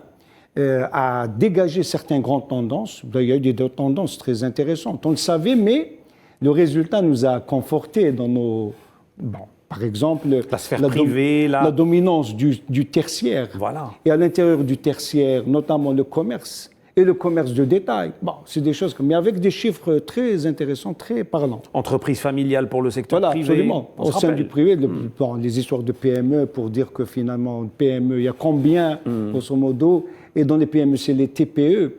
à dégager certaines grandes tendances. Il y a eu des tendances très intéressantes. On le savait, mais le résultat nous a confortés dans nos... Bon, Par exemple, la sphère privée, la dominance du tertiaire. Voilà. Et à l'intérieur du tertiaire, notamment le commerce et le commerce de détail. Bon, c'est des choses, mais avec des chiffres très intéressants, très parlants. Entreprise familiale pour le secteur privé. Absolument. Au sein du privé, bon, les histoires de PME pour dire que finalement, PME, il y a combien, grosso modo, et dans les PME, c'est les TPE.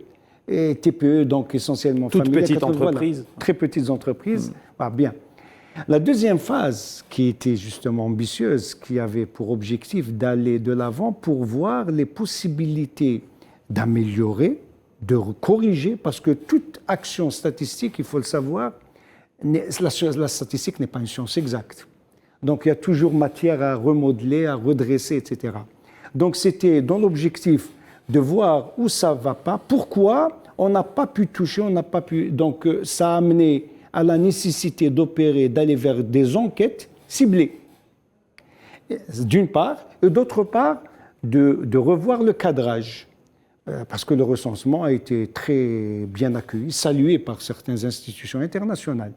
Et TPE, donc essentiellement toutes familiales. Petites entreprises. Voilà, très petites entreprises. Bien. La deuxième phase, qui était justement ambitieuse, qui avait pour objectif d'aller de l'avant pour voir les possibilités d'améliorer, de corriger, parce que toute action statistique, il faut le savoir, la statistique n'est pas une science exacte. Donc il y a toujours matière à remodeler, à redresser, etc. Donc c'était dans l'objectif de voir où ça ne va pas, pourquoi on n'a pas pu toucher, on n'a pas pu... Donc ça a amené à la nécessité d'opérer, d'aller vers des enquêtes ciblées, d'une part, et d'autre part, de revoir le cadrage. Parce que le recensement a été très bien accueilli, salué par certaines institutions internationales.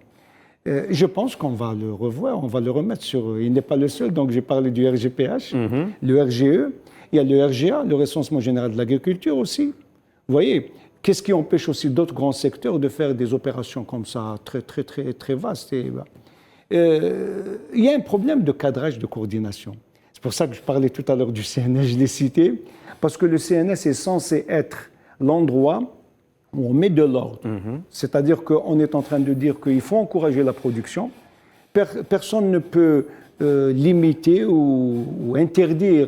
Je pense qu'on va le revoir, on va le remettre sur... Il n'est pas le seul, donc j'ai parlé du RGPH, le RGE, il y a le RGA, le recensement général de l'agriculture aussi. Vous voyez, qu'est-ce qui empêche aussi d'autres grands secteurs de faire des opérations comme ça, très vastes il y a un problème de cadrage, de coordination. C'est pour ça que je parlais tout à l'heure du CNS, je l'ai cité, parce que le CNS est censé être l'endroit où on met de l'ordre. C'est-à-dire qu'on est en train de dire qu'il faut encourager la production. Personne ne peut limiter ou interdire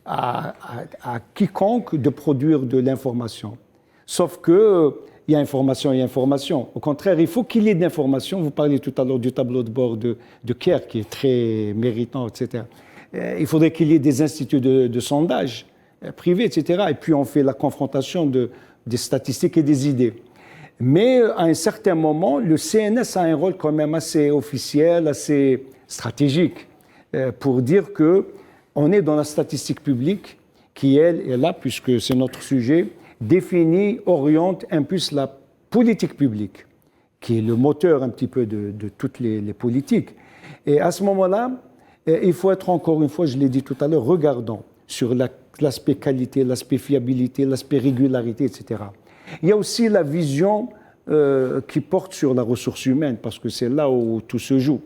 à quiconque de produire de l'information. Sauf qu'il y a information et information. Au contraire, il faut qu'il y ait de l'information. Vous parliez tout à l'heure du tableau de bord de Kerr, qui est très méritant, etc. Il faudrait qu'il y ait des instituts de sondage privés, etc. Et puis on fait la confrontation des statistiques et des idées. Mais à un certain moment, le CNS a un rôle quand même assez officiel, assez stratégique, pour dire qu'on est dans la statistique publique qui, elle, est là, puisque c'est notre sujet, définit, oriente, impulse la politique publique, qui est le moteur un petit peu de toutes les politiques. Et à ce moment-là, il faut être, encore une fois, je l'ai dit tout à l'heure, regardant sur l'aspect qualité, l'aspect fiabilité, l'aspect régularité, etc. Il y a aussi la vision qui porte sur la ressource humaine, parce que c'est là où tout se joue.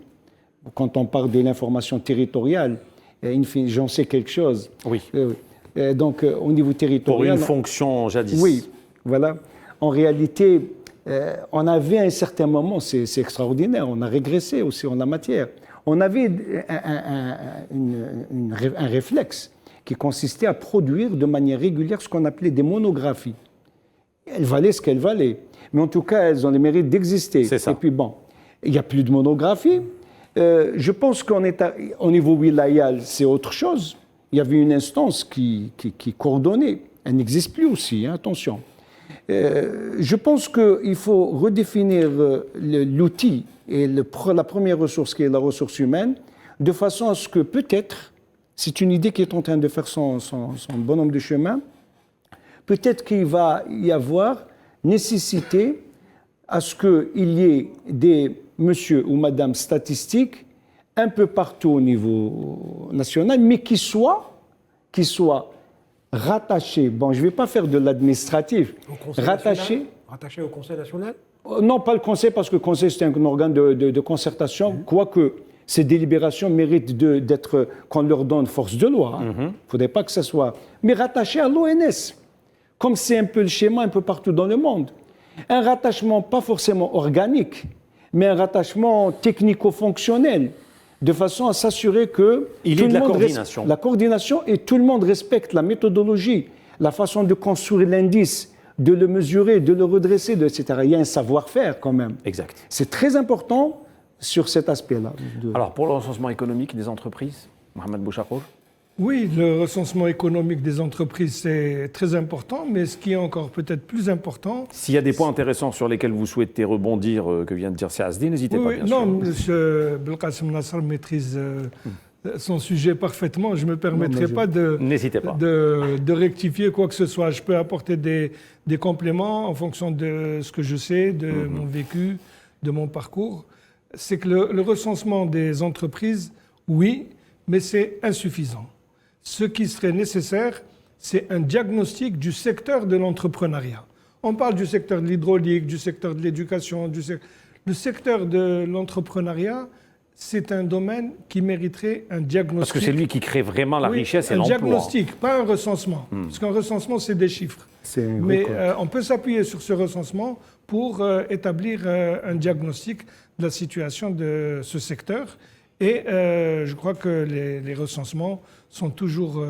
Quand on parle de l'information territoriale, j'en sais quelque chose. Oui. Donc, au niveau territorial... Pour une fonction jadis. Oui, voilà. En réalité, on avait à un certain moment, c'est extraordinaire, on a régressé aussi en la matière. On avait un réflexe qui consistait à produire de manière régulière ce qu'on appelait des monographies. Elles valaient ce qu'elles valaient. Mais en tout cas, elles ont le mérite d'exister. C'est ça. Et puis bon, il n'y a plus de monographies. Je pense qu'au niveau wilayal, c'est autre chose. Il y avait une instance qui coordonnait. Elle n'existe plus aussi, hein, attention. Je pense qu'il faut redéfinir l'outil et la première ressource qui est la ressource humaine, de façon à ce que peut-être, c'est une idée qui est en train de faire son bonhomme de chemin, peut-être qu'il va y avoir nécessité à ce qu'il y ait des monsieur ou madame statistiques un peu partout au niveau national, mais qui soient rattachés. Bon, je ne vais pas faire de l'administratif. Rattachés au Conseil national? Non, pas le Conseil, parce que le Conseil, c'est un organe de concertation, quoique ces délibérations méritent qu'on leur donne force de loi. Il ne faudrait pas que ça soit... Mais rattachés à l'ONS, comme c'est un peu le schéma un peu partout dans le monde. Un rattachement pas forcément organique, mais un rattachement technico-fonctionnel, de façon à s'assurer que... Il y ait de la coordination. La coordination, et tout le monde respecte la méthodologie, la façon de construire l'indice, de le mesurer, de le redresser, etc. Il y a un savoir-faire quand même. Exact. C'est très important sur cet aspect-là. Alors, pour le recensement économique des entreprises, Mohamed Bouchakrour? Oui, le recensement économique des entreprises, c'est très important, mais ce qui est encore peut-être plus important... S'il y a des points intéressants sur lesquels vous souhaitez rebondir, que vient de dire Seazdi, n'hésitez pas, bien sûr. Non, M. Belkacem Nasser maîtrise son sujet parfaitement. Je ne me permettrai pas de rectifier quoi que ce soit. Je peux apporter des compléments en fonction de ce que je sais, de mon vécu, de mon parcours. C'est que le recensement des entreprises oui, mais c'est insuffisant. Ce qui serait nécessaire, c'est un diagnostic du secteur de l'entrepreneuriat. On parle du secteur de l'hydraulique, du secteur de l'éducation. Le secteur de l'entrepreneuriat, c'est un domaine qui mériterait un diagnostic. Parce que c'est lui qui crée vraiment la richesse et l'emploi. Un diagnostic, pas un recensement. Parce qu'un recensement, c'est des chiffres. Mais on peut s'appuyer sur ce recensement pour établir un diagnostic de la situation de ce secteur. Et je crois que les recensements sont toujours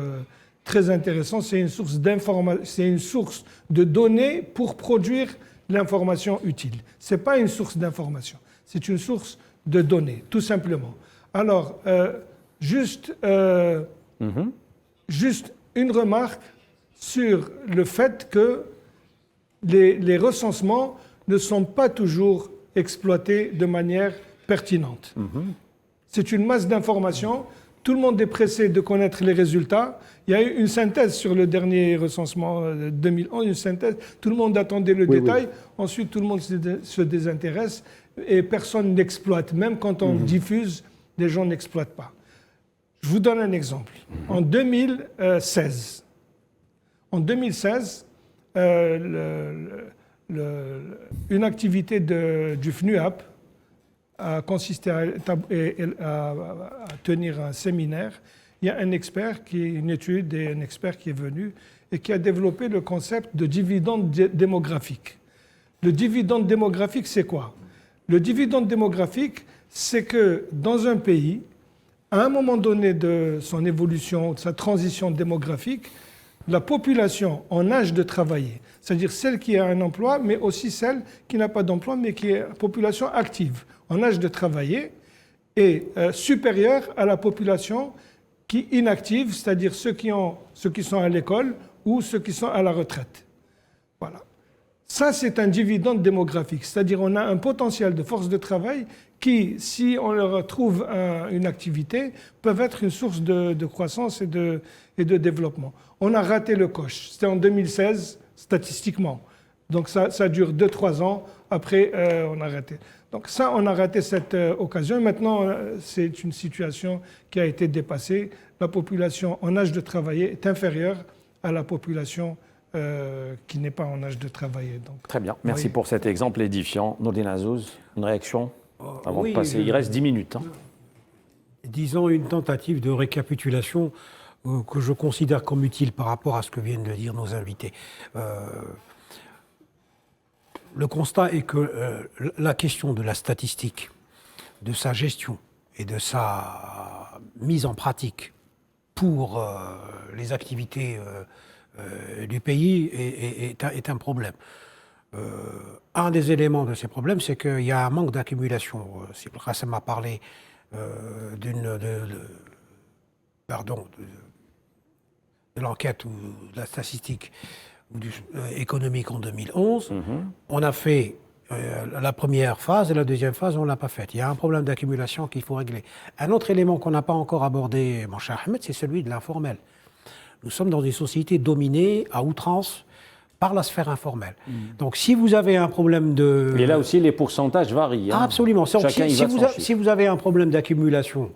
très intéressants. C'est une source d'information, c'est une source de données pour produire l'information utile. Ce n'est pas une source d'information, c'est une source de données, tout simplement. Alors, juste une remarque sur le fait que les recensements ne sont pas toujours exploités de manière pertinente. C'est une masse d'informations. Tout le monde est pressé de connaître les résultats. Il y a eu une synthèse sur le dernier recensement 2011, une synthèse. Tout le monde attendait le détail. Oui. Ensuite, tout le monde se désintéresse et personne n'exploite. Même quand on diffuse, les gens n'exploitent pas. Je vous donne un exemple. En 2016, une activité du FNUAP a consisté à tenir un séminaire. Il y a un expert une étude et un expert qui est venu et qui a développé le concept de dividende démographique. Le dividende démographique, c'est quoi? Le dividende démographique, c'est que dans un pays, à un moment donné de son évolution, de sa transition démographique, la population en âge de travailler, c'est-à-dire celle qui a un emploi, mais aussi celle qui n'a pas d'emploi, mais qui est population active, en âge de travailler, est supérieure à la population qui est inactive, c'est-à-dire ceux qui sont à l'école ou ceux qui sont à la retraite. Voilà. Ça, c'est un dividende démographique, c'est-à-dire on a un potentiel de force de travail qui, si on leur trouve une activité, peuvent être une source de croissance et de développement. On a raté le coche. C'était en 2016, statistiquement. Donc ça dure 2-3 ans. Après, on a raté. Donc ça, on a raté cette occasion. Maintenant, c'est une situation qui a été dépassée. La population en âge de travailler est inférieure à la population qui n'est pas en âge de travailler. Donc, très bien. Merci pour cet exemple édifiant. Nordine Azouz, une réaction avant de passer. Il reste 10 minutes. Disons une tentative de récapitulation que je considère comme utile par rapport à ce que viennent de dire nos invités. Le constat est que la question de la statistique, de sa gestion et de sa mise en pratique pour les activités du pays est un problème. Un des éléments de ces problèmes, c'est qu'il y a un manque d'accumulation. Sibel Qassem a parlé de l'enquête ou de la statistique économique en 2011. On a fait la première phase et la deuxième phase, on ne l'a pas faite. Il y a un problème d'accumulation qu'il faut régler. Un autre élément qu'on n'a pas encore abordé, mon cher Ahmed, c'est celui de l'informel. Nous sommes dans une société dominée à outrance par la sphère informelle. Donc si vous avez un problème de... Et là aussi, les pourcentages varient. Absolument. Si vous avez un problème d'accumulation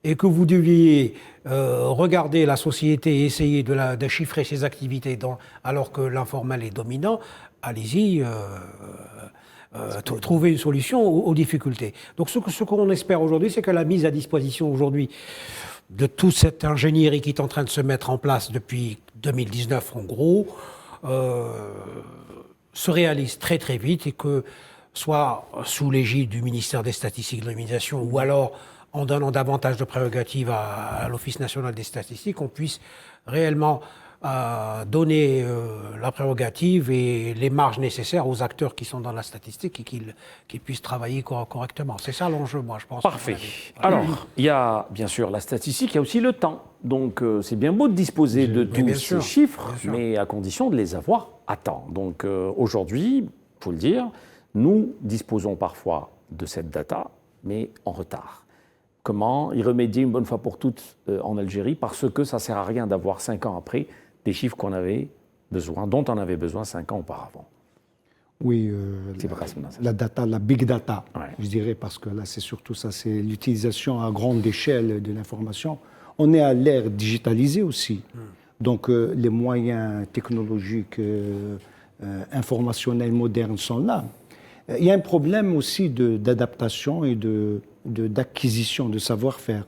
et que vous deviez regarder la société et essayer de chiffrer ses activités alors que l'informel est dominant, allez-y, trouver une solution aux difficultés. Donc ce qu'on espère aujourd'hui, c'est que la mise à disposition aujourd'hui de toute cette ingénierie qui est en train de se mettre en place depuis 2019 en gros, se réalise très très vite et que soit sous l'égide du ministère des Statistiques et de l'Organisation ou alors en donnant davantage de prérogatives à l'Office national des statistiques, on puisse réellement donner la prérogative et les marges nécessaires aux acteurs qui sont dans la statistique et qu'ils puissent travailler correctement. C'est ça l'enjeu, moi, je pense. Parfait. Alors, il y a bien sûr la statistique, il y a aussi le temps. Donc, c'est bien beau de disposer de tous ces chiffres, mais à condition de les avoir à temps. Donc, aujourd'hui, il faut le dire, nous disposons parfois de cette data, mais en retard. Comment y remédier une bonne fois pour toutes en Algérie? Parce que ça ne sert à rien d'avoir 5 ans après des chiffres dont on avait besoin 5 ans auparavant. Oui, la data, la big data, je dirais, parce que là, c'est surtout ça, c'est l'utilisation à grande échelle de l'information. On est à l'ère digitalisée aussi. Donc, les moyens technologiques, informationnels modernes sont là. Il y a un problème aussi d'adaptation et d'acquisition de savoir-faire.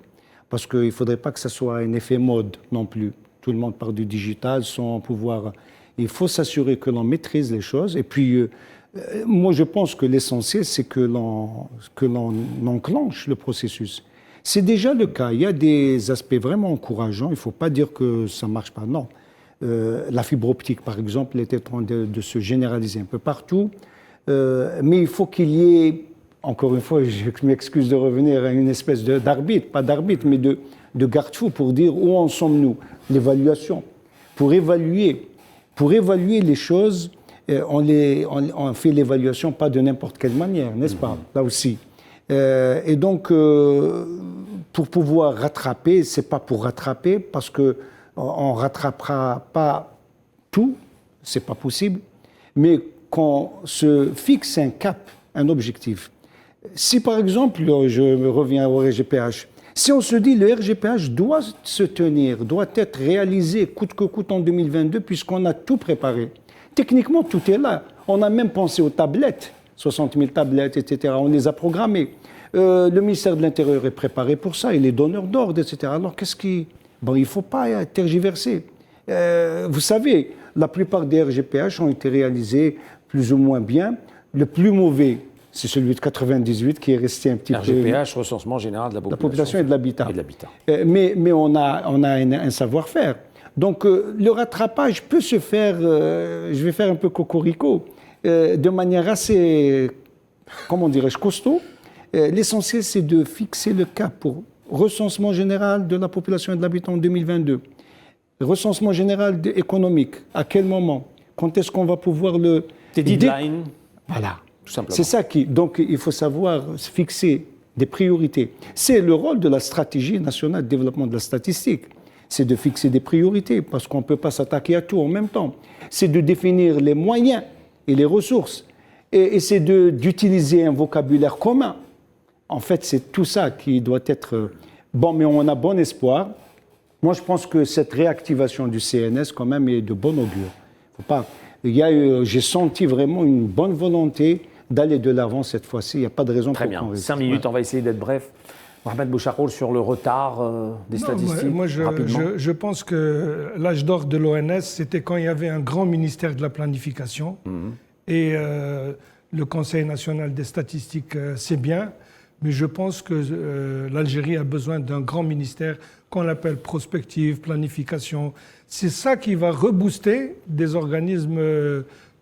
Parce qu'il ne faudrait pas que ça soit un effet mode non plus. Tout le monde parle du digital sans pouvoir... Il faut s'assurer que l'on maîtrise les choses. Et puis, moi, je pense que l'essentiel, c'est que l'on enclenche le processus. C'est déjà le cas. Il y a des aspects vraiment encourageants. Il ne faut pas dire que ça ne marche pas. Non. La fibre optique, par exemple, est en train de se généraliser un peu partout. Mais il faut qu'il y ait, encore une fois, je m'excuse de revenir à une espèce d'arbitre, pas d'arbitre, mais de garde-fou pour dire où en sommes-nous, l'évaluation. Pour évaluer les choses, on fait l'évaluation pas de n'importe quelle manière, n'est-ce pas, là aussi. Et donc, pour pouvoir rattraper, c'est pas pour rattraper, parce qu'on ne rattrapera pas tout, c'est pas possible, mais qu'on se fixe un cap, un objectif. Si par exemple, je me reviens au RGPH, si on se dit le RGPH doit se tenir, doit être réalisé coûte que coûte en 2022, puisqu'on a tout préparé. Techniquement, tout est là. On a même pensé aux tablettes, 60 000 tablettes, etc. On les a programmées. Le ministère de l'Intérieur est préparé pour ça, il est donneur d'ordre, etc. Alors qu'est-ce qui... Bon, il ne faut pas tergiverser. Vous savez, la plupart des RGPH ont été réalisés plus ou moins bien. Le plus mauvais, c'est celui de 98 qui est resté un petit peu... RGPH, recensement général de la population et de l'habitat. Mais on a un savoir-faire. Donc le rattrapage peut se faire, je vais faire un peu cocorico, de manière assez, comment dirais-je, costaud. L'essentiel, c'est de fixer le cap pour recensement général de la population et de l'habitat en 2022. Recensement général économique, à quel moment? Quand est-ce qu'on va pouvoir le... Des deadlines. Voilà. Tout simplement. C'est ça qui... Donc, il faut savoir fixer des priorités. C'est le rôle de la stratégie nationale de développement de la statistique. C'est de fixer des priorités, parce qu'on ne peut pas s'attaquer à tout en même temps. C'est de définir les moyens et les ressources. Et c'est d'utiliser un vocabulaire commun. En fait, c'est tout ça qui doit être... Bon, mais on a bon espoir. Moi, je pense que cette réactivation du CNS, quand même, est de bon augure. Faut pas... J'ai senti vraiment une bonne volonté d'aller de l'avant cette fois-ci. Il n'y a pas de raison pour qu'on reste. Très bien. 5 minutes, on va essayer d'être bref. Mohamed Boucharkoul, sur le retard des statistiques, moi, rapidement. Je pense que l'âge d'or de l'ONS, c'était quand il y avait un grand ministère de la planification. Et le Conseil national des statistiques, c'est bien. Mais je pense que l'Algérie a besoin d'un grand ministère qu'on appelle prospective, planification. C'est ça qui va rebooster des organismes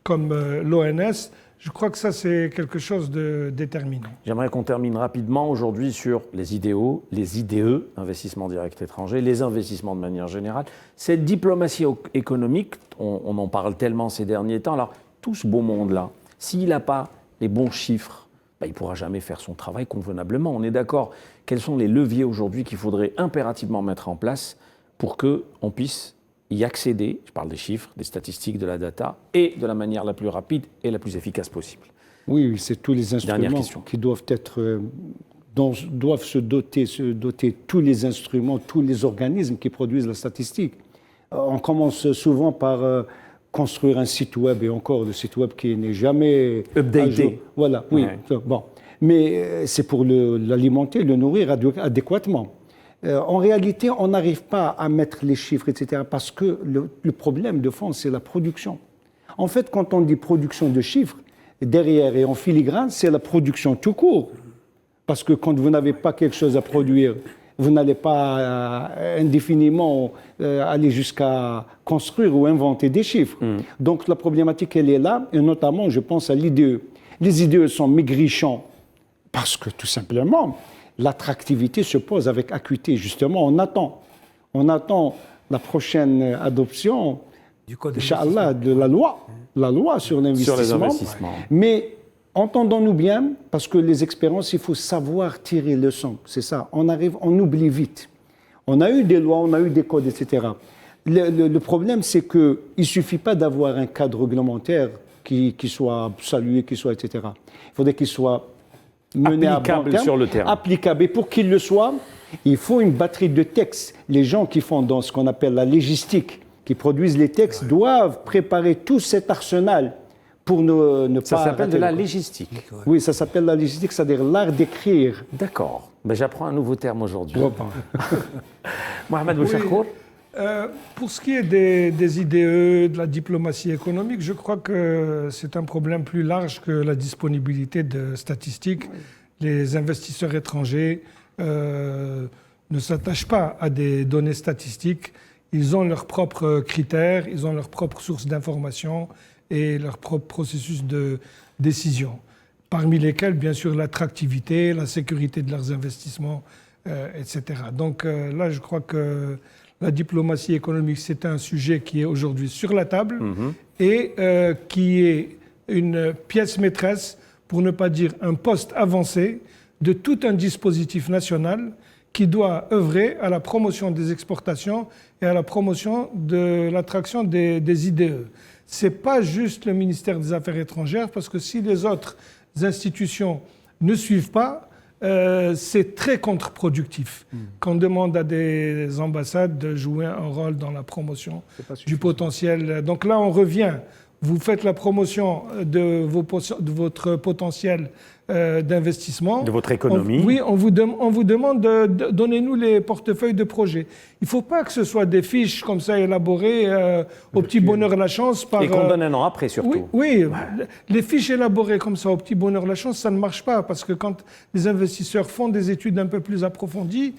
comme l'ONS. Je crois que ça, c'est quelque chose de déterminant. J'aimerais qu'on termine rapidement aujourd'hui sur les IDO, les IDE, investissements directs étrangers, les investissements de manière générale. Cette diplomatie économique, on en parle tellement ces derniers temps. Alors, tout ce beau monde-là, s'il n'a pas les bons chiffres, il ne pourra jamais faire son travail convenablement. On est d'accord. Quels sont les leviers aujourd'hui qu'il faudrait impérativement mettre en place pour qu'on puisse y accéder, je parle des chiffres, des statistiques, de la data, et de la manière la plus rapide et la plus efficace possible? Oui, c'est tous les instruments qui doivent être, dont doivent se doter tous les instruments, tous les organismes qui produisent la statistique. On commence souvent par construire un site web, et encore le site web qui n'est jamais updaté. Voilà, oui. Ouais. Bon. Mais c'est pour l'alimenter, le nourrir adéquatement. En réalité, on n'arrive pas à mettre les chiffres, etc., parce que le problème de fond, c'est la production. En fait, quand on dit production de chiffres, derrière et en filigrane, c'est la production tout court. Parce que quand vous n'avez pas quelque chose à produire, vous n'allez pas indéfiniment aller jusqu'à construire ou inventer des chiffres. Donc la problématique, elle est là, et notamment, je pense à l'IDE. Les IDE sont maigrichants parce que, tout simplement, l'attractivité se pose avec acuité. Justement, on attend la prochaine adoption, Inch'Allah, de la loi sur l'investissement. Mais entendons-nous bien, parce que les expériences, il faut savoir tirer leçon. C'est ça. On oublie vite. On a eu des lois, on a eu des codes, etc. Le problème, c'est qu'il ne suffit pas d'avoir un cadre réglementaire qui soit salué, qui soit, etc. Il faudrait qu'il soit mené à bon terme, sur le terrain. applicable. Et pour qu'il le soit, il faut une batterie de textes. Les gens qui font dans ce qu'on appelle la légistique, qui produisent les textes, doivent préparer tout cet arsenal pour ne pas... Ça s'appelle de la rater le coup. légistique. Oui, ça s'appelle la légistique, c'est-à-dire l'art d'écrire. D'accord. Ben, j'apprends un nouveau terme aujourd'hui. Repas. Mohamed Boucharkour. Pour ce qui est des IDE, de la diplomatie économique, je crois que c'est un problème plus large que la disponibilité de statistiques. Les investisseurs étrangers ne s'attachent pas à des données statistiques. Ils ont leurs propres critères, ils ont leurs propres sources d'information et leur propre processus de décision, parmi lesquels, bien sûr, l'attractivité, la sécurité de leurs investissements, etc. Donc là, je crois que la diplomatie économique, c'est un sujet qui est aujourd'hui sur la table et qui est une pièce maîtresse, pour ne pas dire un poste avancé, de tout un dispositif national qui doit œuvrer à la promotion des exportations et à la promotion de l'attraction des IDE. Ce n'est pas juste le ministère des Affaires étrangères, parce que si les autres institutions ne suivent pas, c'est très contre-productif. Quand on demande à des ambassades de jouer un rôle dans la promotion du potentiel. Donc là, on revient. Vous faites la promotion de votre potentiel d'investissement. De votre économie. Oui, on vous demande de donnez-nous les portefeuilles de projets. Il ne faut pas que ce soit des fiches comme ça élaborées au petit bonheur la chance. Et qu'on donne un an après, surtout. Oui, les fiches élaborées comme ça au petit bonheur la chance, ça ne marche pas. Parce que quand les investisseurs font des études un peu plus approfondies,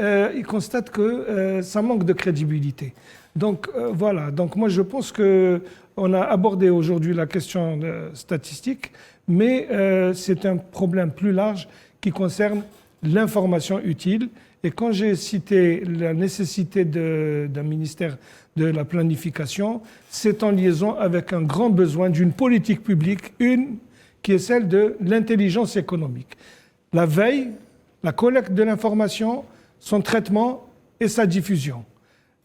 ils constatent que ça manque de crédibilité. Donc voilà, donc moi je pense qu'on a abordé aujourd'hui la question statistique, mais c'est un problème plus large qui concerne l'information utile. Et quand j'ai cité la nécessité d'un ministère de la planification, c'est en liaison avec un grand besoin d'une politique publique, qui est celle de l'intelligence économique. La veille, la collecte de l'information, son traitement et sa diffusion.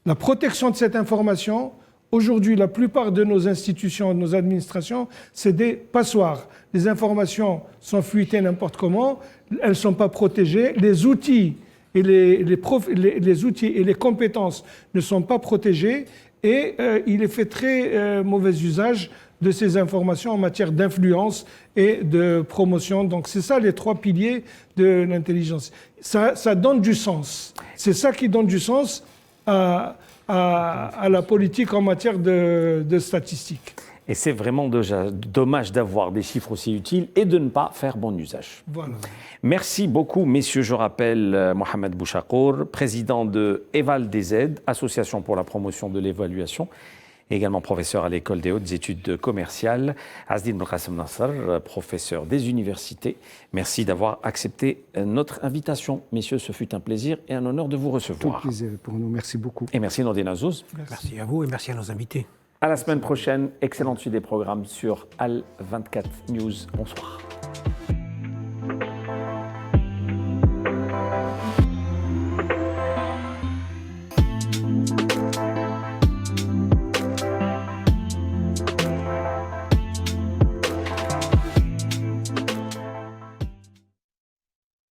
La protection de cette information, aujourd'hui, la plupart de nos institutions, de nos administrations, c'est des passoires. Les informations sont fuitées n'importe comment, elles ne sont pas protégées, les outils et les outils et les compétences ne sont pas protégés et il est fait très mauvais usage de ces informations en matière d'influence et de promotion. Donc c'est ça les trois piliers de l'intelligence. Ça donne du sens. C'est ça qui donne du sens à la politique en matière de statistiques. Et c'est vraiment déjà dommage d'avoir des chiffres aussi utiles et de ne pas faire bon usage. Voilà. Merci beaucoup, messieurs. Je rappelle Mohamed Boucharkour, président de EVAL DZ, Association pour la promotion de l'évaluation, également professeur à l'École des hautes études commerciales. Azdine Belkacem Nasser, professeur des universités. Merci d'avoir accepté notre invitation. Messieurs, ce fut un plaisir et un honneur de vous recevoir. Tout plaisir pour nous. Merci beaucoup. Et merci Nordine Azouz. Merci à vous et merci à nos invités. À la semaine prochaine. Excellente suite des programmes sur Al 24 News. Bonsoir.